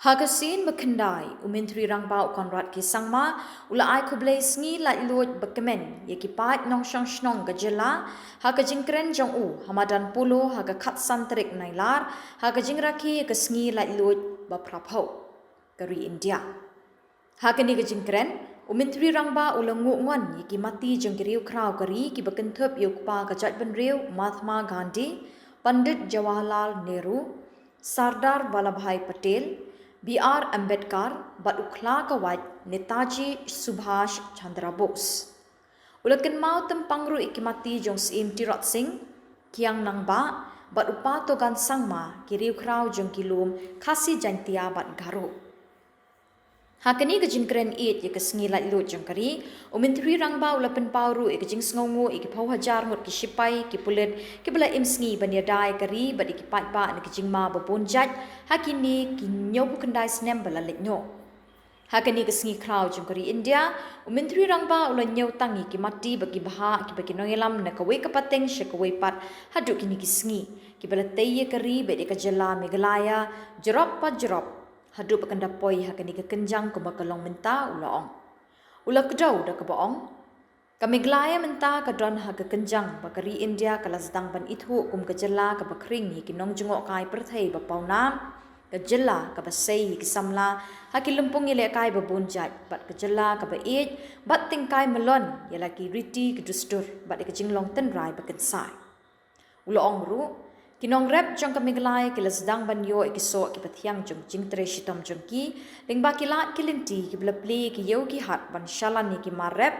Hagasin Bakhyndai, Myntri Rangbah Conrad ki Sangma, Ulai Khublei Sngi Laitluid Bakhyndai, Yaki Pait Nong Shong Shnong Gajela, Hagajingkren Jong U, Hamadan Pulo, Hagakat Santrik Nailar, Hagajingraki Gasngi Laitluid Baprapho, Gari India. Hagani Gajingkren, Myntri Rangbah Ulangu Wan, Yaki Mati Jangiriu Krau Gari, Ki Bakantup Yukpa Gajat Benriu, Mahatma Gandhi, Pandit Jawaharlal Nehru, Sardar Vallabhbhai Patel, B.R. Ambedkar, bat ukla kawat Netaji Subhash Chandra Bose. Ulakan mau tempangru ikimati jong Sien Tirot Singh, Kiang Nangba, bat upa togan sangma, kiriu krau jong kilum, kasi jantia bat garu. Hakani kejingkren it ya kesngi Laitluid jong kari, Myntri Rangbah ulapan pauru ikejing sngongu ikipau hajar ngut kisipai kipulet kibala imsngi banyadai kari bat ikipat ba ikejing ma babonjat hakini kinyo Bakhyndai snem bala letnyo. Hakani kesngi krau jong kari India, Myntri Rangbah ulanyo tangi kimati bagi baha kibagi noyelam na kawe kapateng syakawe pat haduk kini kesngi kibala teye kari bat ikajala Meghalaya jerop pat jerop. Hadu bakandapoi hakani kekenjang ke bakalong menta ulaong. Ula kedau dah kebaong. Kami Meghalaya menta kadon haga kenjang bakari India kala sedang ban ithu kum kejela ke bakring hi kinong jengok kai perthai bapau nam kejela ke basai ke Samla haki lempung ile kai babunjat bat kejela ke bait bat tingkai melon yalaki riti ke dustur bat ikejinglong tenrai bakensai. Ulaong ru Kinong rep jong kami Meghalaya kila sedang banyo ikisok ki pathiang jong jingtre shitom jong ki lingba kilat kilinti ki blapli ki yau ki hat ban shalan ni ki marep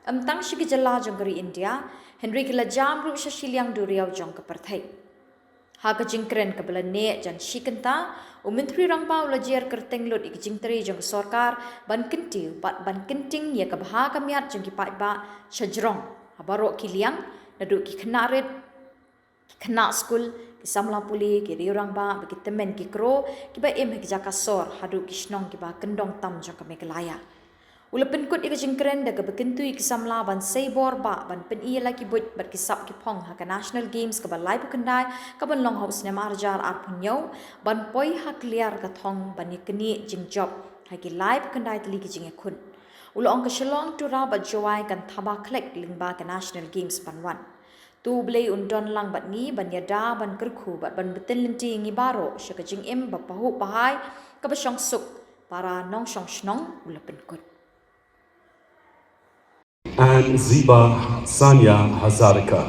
amtang shi ki jala jong kari India Henry kila jam ru sha Shillong duriau jong ke perthai. Ha ka jingkren ke bala ne jan shikenta Myntri Rangbah ula jer kerteng lut ik jingtre jong sorkar ban kenti bat ban kenting ya ka baha kamiat jong ki pat ba shajrong habarok ki liang naduk ki knarit kena skul ki Samla puli ki riu Rangbah bagi temen ki kro ki ba em ki jakasor hadu ki Shnong ki ba kendong tam jong ka Meghalaya. Ula penkut ika jingkren da ka bekentui ki Samla ban seibor ba ban pen iya laki but bat ki sap ki pong ha ka National Games ka ba lai Bakhyndai ka ban long haus ne marjar ar punyau ban poi hak liar ka thong ban ni keni jingjob ha ki lai Bakhyndai tli ki jingekun. Ula ong ka Shillong tu ra bat jawai kan thaba klek lingba ka National Games ban wan. Khublei undon lang bat ngi ban yada ban kerku bat ban betin linti ngi baro syaka jing im bapahu pahai ka basyong suk para nong shong shnong ulapen kut. And Ziba Sanya Hazarika.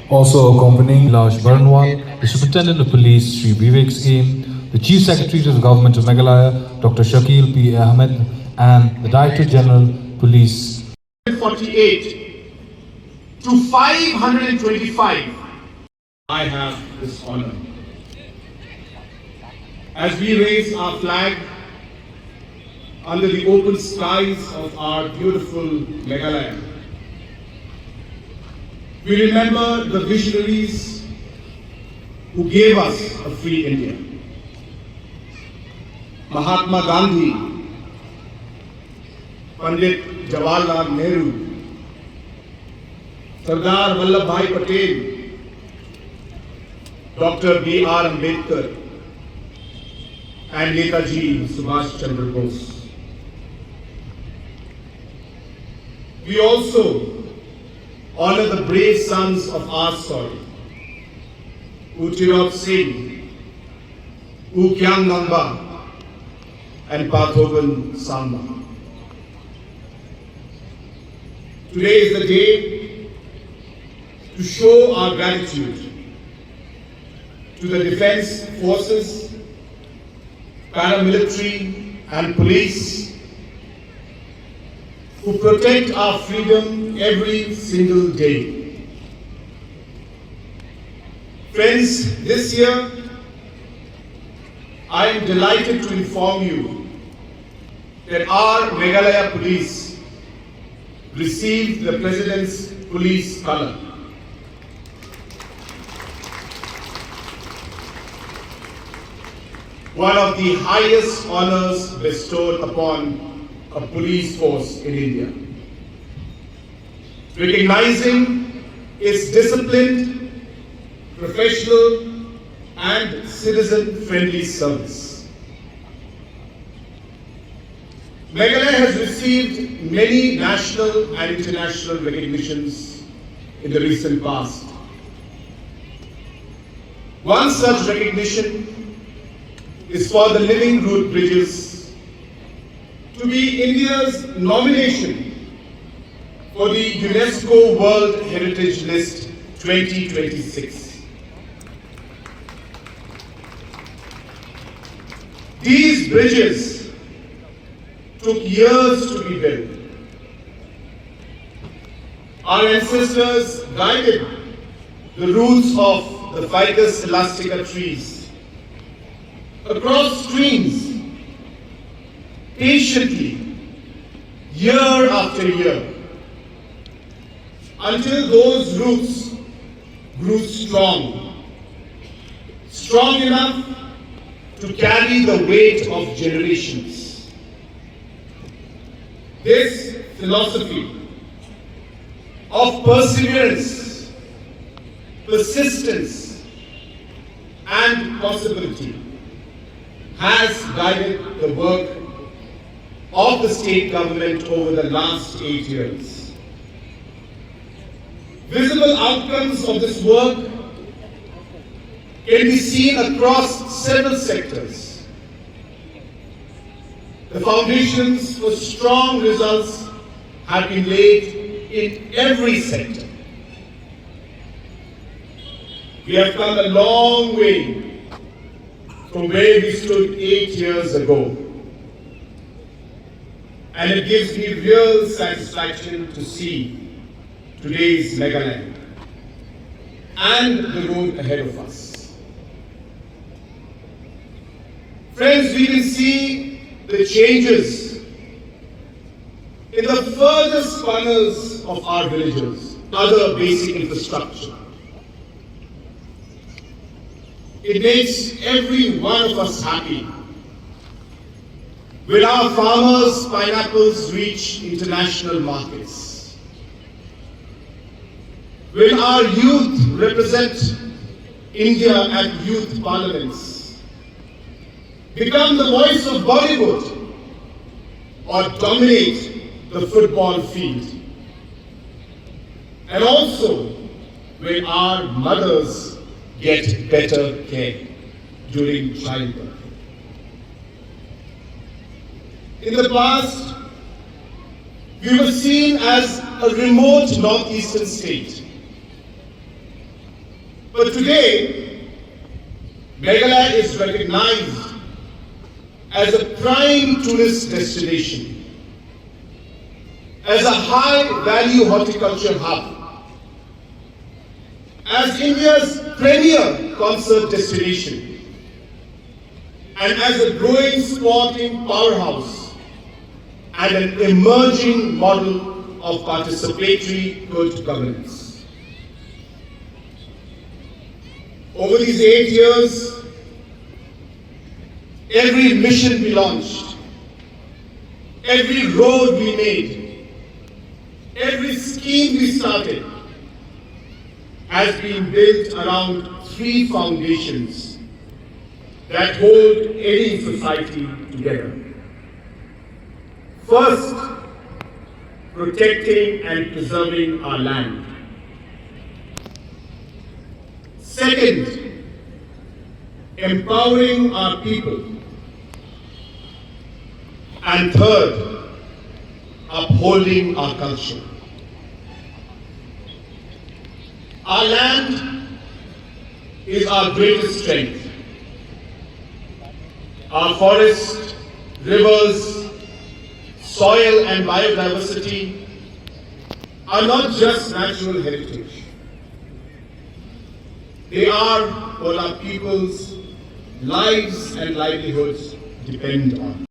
Also accompanying Laj Barnwal, the Superintendent of Police Sri Vivek Sien, the Chief Secretary to the Government of Meghalaya Dr. Shakil P. Ahmed, and the Director General Police. 48 to 525. I have this honor. As we raise our flag under the open skies of our beautiful Meghalaya, we remember the visionaries who gave us a free India. Mahatma Gandhi, Pandit Jawaharlal Nehru, Sardar Vallabhbhai Patel, Dr. B.R. Ambedkar, and Netaji Subhash Chandra Bose. We also honor the brave sons of our soil, Tirot Singh, Kiang Nangba, and Pathogan Samla. Today is the day to show our gratitude to the defense forces, paramilitary and police who protect our freedom every single day. Friends, this year I am delighted to inform you that our Meghalaya police received the President's Police Colour. One of the highest honors bestowed upon a police force in India. Recognizing its disciplined, professional and citizen-friendly service. Meghalaya has received many national and international recognitions in the recent past. One such recognition is for the Living Root Bridges to be India's nomination for the UNESCO World Heritage List 2026. These bridges took years to be built. Our ancestors guided the roots of the ficus elastica trees across streams patiently, year after year, until those roots grew strong enough to carry the weight of generations. This philosophy of perseverance, persistence, and possibility has guided the work of the state government over the last 8 years. Visible outcomes of this work can be seen across several sectors. The foundations for strong results have been laid in every sector. We have come a long way from where we stood 8 years ago. And it gives me real satisfaction to see today's Meghalaya and the road ahead of us. Friends, we can see the changes in the furthest corners of our villages, other basic infrastructure. It makes every one of us happy. Will our farmers' pineapples reach international markets? Will our youth represent India at youth parliaments? Become the voice of Bollywood or dominate the football field? And also, will our mothers get better care during childbirth? In the past, we were seen as a remote northeastern state. But today, Meghalaya is recognized as a prime tourist destination, as a high-value horticulture hub, as India's premier concert destination, and as a growing sporting powerhouse and an emerging model of participatory good governance. Over these 8 years, every mission we launched, every road we made, every scheme we started has been built around 3 foundations that hold any society together. First, protecting and preserving our land. Second, empowering our people. And third, upholding our culture. Our land is our greatest strength. Our forests, rivers, soil and biodiversity are not just natural heritage. They are what our people's lives and livelihoods depend on.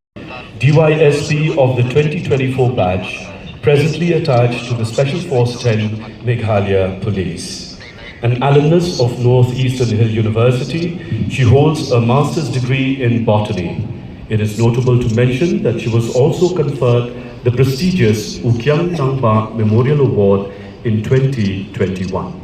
DYSP of the 2024 batch, presently attached to the Special Force 10 Meghalaya Police. An alumnus of Northeastern Hill University, she holds a master's degree in botany. It is notable to mention that she was also conferred the prestigious Rangbah Memorial Award in 2021.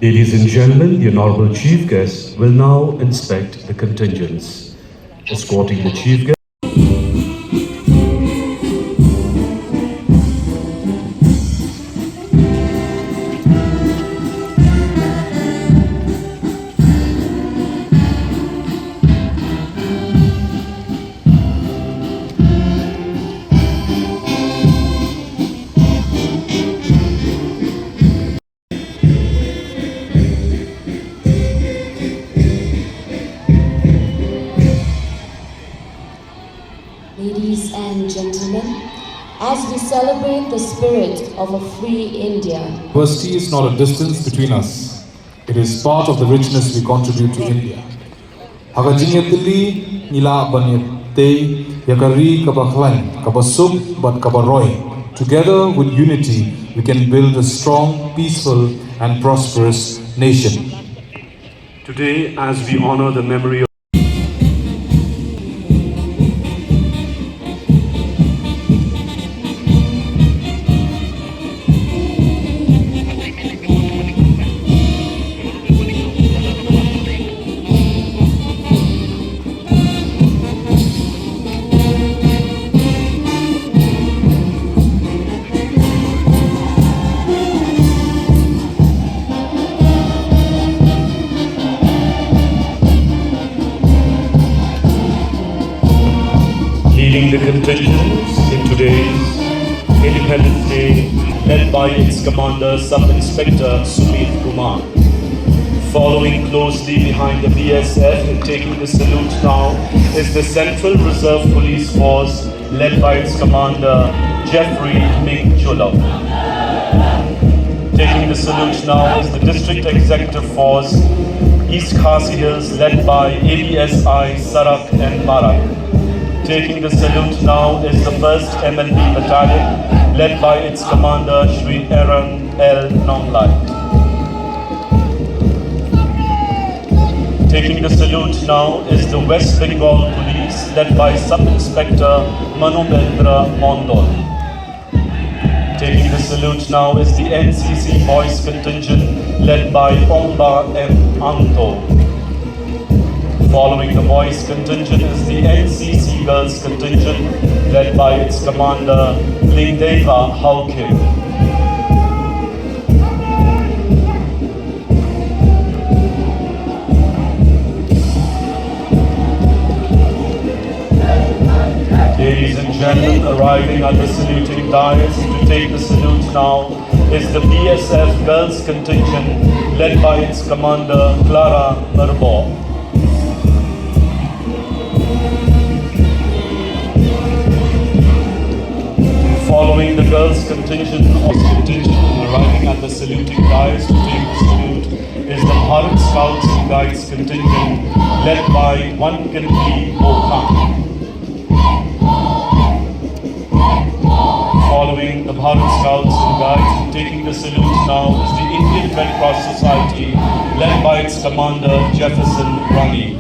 Ladies and gentlemen, the Honorable Chief Guest will now inspect the contingents. Escorting the Chief Guest. Ladies and gentlemen, as we celebrate the spirit of a free India, Diversity is not a distance between us. It is part of the richness we contribute to India. Hagajingetili nila banyate yakari kabaklan kabasub but kabaroi. Together with unity, we can build a strong, peaceful and prosperous nation. Today, as we honor the memory of leading the contingents in today's Independence Day, led by its commander, Sub-Inspector Sumit Kumar. Following closely behind the BSF and taking the salute now is the Central Reserve Police Force, led by its commander, Jeffrey Ming Chulok. Taking the salute now is the District Executive Force, East Khasi Hills, led by ABSI, Sarak and Barak. Taking the salute now is the 1st MLB Battalion, led by its commander, Shri Aaron L. Nonglai. Taking the salute now is the West Bengal Police, led by Sub-Inspector Manobendra Mondol. Taking the salute now is the NCC Boys Contingent, led by Ongba M. Anto. Following the boys contingent is the NCC girls contingent, led by its commander, Lingdeva Haukim. Ladies and gentlemen, arriving at the saluting dais to take the salute now is the BSF girls contingent, led by its commander, Clara Merbo. Following the girls' contingent and arriving at the saluting dais to take the salute is the Bharat Scouts and Guides contingent, led by Wankanti Bokhan. Following the Bharat Scouts and Guides and taking the salute now is the Indian Red Cross Society, led by its commander, Jefferson Rani.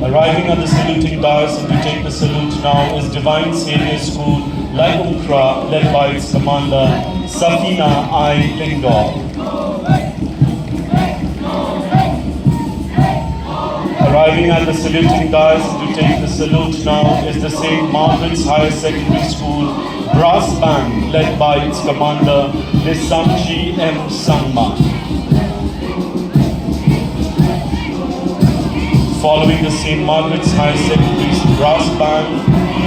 Arriving at the saluting dais and to take the salute now is Divine Saviour School, Laitluid, led by its commander, Safina I. Lingor. Arriving at the saluting dais and to take the salute now is the St. Margaret's Higher Secondary School, Brass Band, led by its commander, Nisamji M. Sangma. Following the St. Margaret's High Secondary's brass band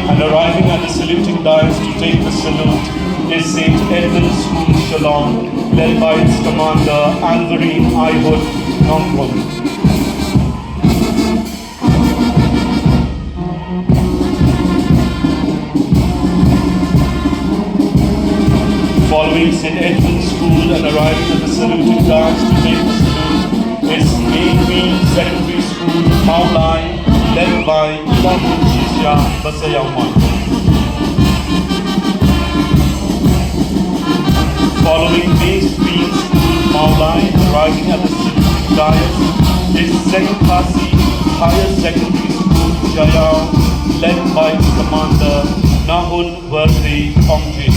and arriving at the saluting dais to take the salute is St. Edmund's School, Shillong, led by its commander, Alvarine Ihud Nongkun. Following St. Edmund's School and arriving at the saluting dais to take the salute is Myntri Secondary School, Maulai, led by Khubor Basayangwan. Following Mainstream School, Maulai, arriving at the saluting dais is St. Khasi Higher Secondary School, Jayao, led by its commander, Nahul Verdi Ongjin.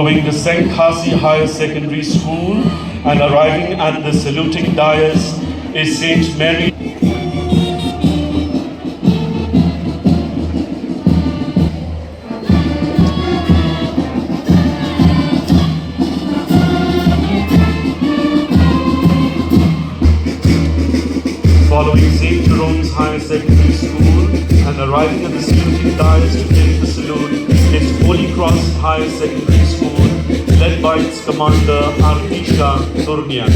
following the Khasi Higher Secondary School and arriving at the saluting dais is St. Mary. Following St. Jerome's Higher Secondary School and arriving at the saluting dais to take the salute is Holy Cross Higher Secondary School, led by its commander Artisha Turnian.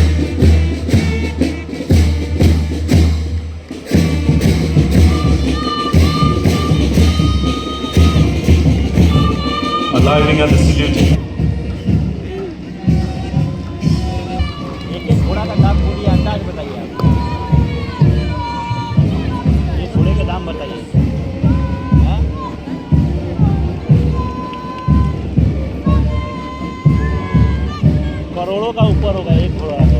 Arriving at the saluting. घोड़ा का दाम पूरी अंदाज बताइए आप। ये घोड़े के दाम बताइए। हाँ? करोड़ों का ऊपर होगा एक घोड़ा का।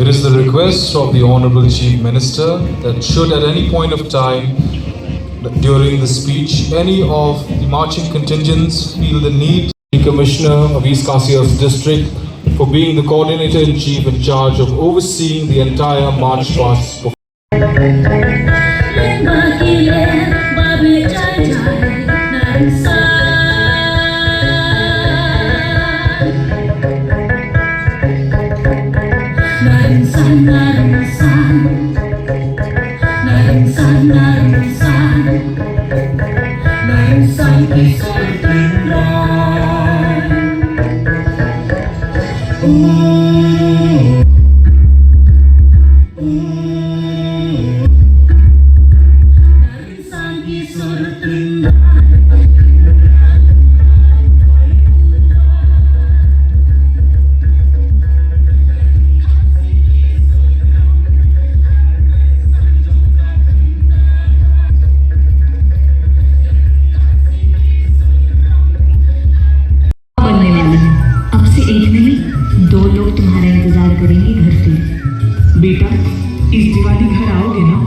It is the request of the Honorable Chief Minister that should at any point of time during the speech any of the marching contingents feel the need, the Commissioner of East Kasias District for being the Coordinator-in-Chief in charge of overseeing the entire march past. बेटा इस दिवाली घर आओगे ना,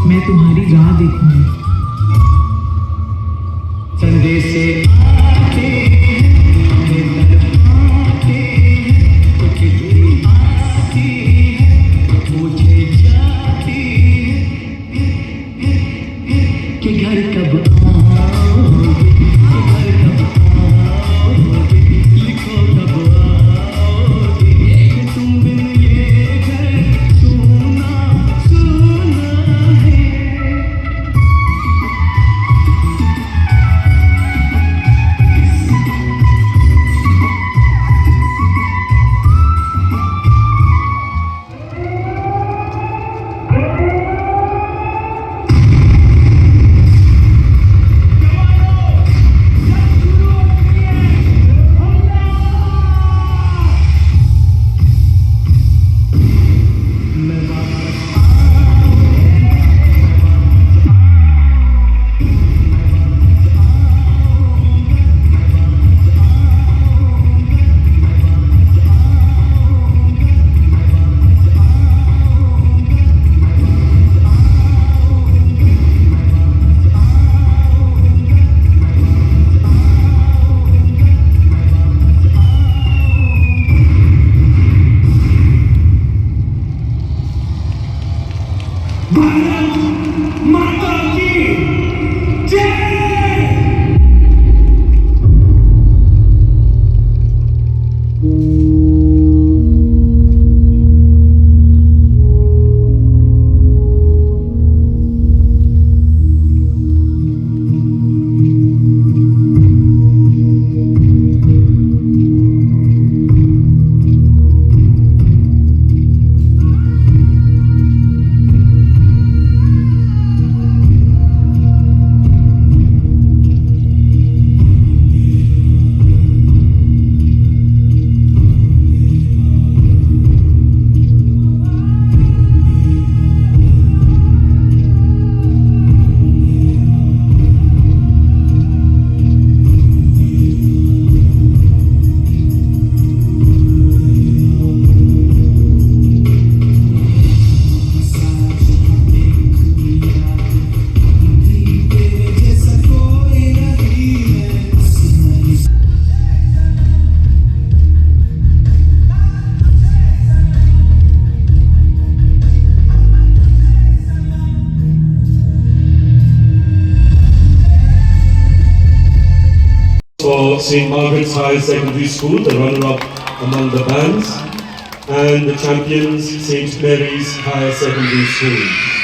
मैं तुम्हारी राह देखूंगी। संदेश से आते हैं, आते हैं, कुछ दूरी आती है, मुझे जाती है कि घर कब आओगे, घर कब आओगे, लिखो कब आओगे, तुम बिन ये घर सुना सुना है। St. Margaret's Higher Secondary School, the runner-up among the bands, and the champions, St. Mary's Higher Secondary School.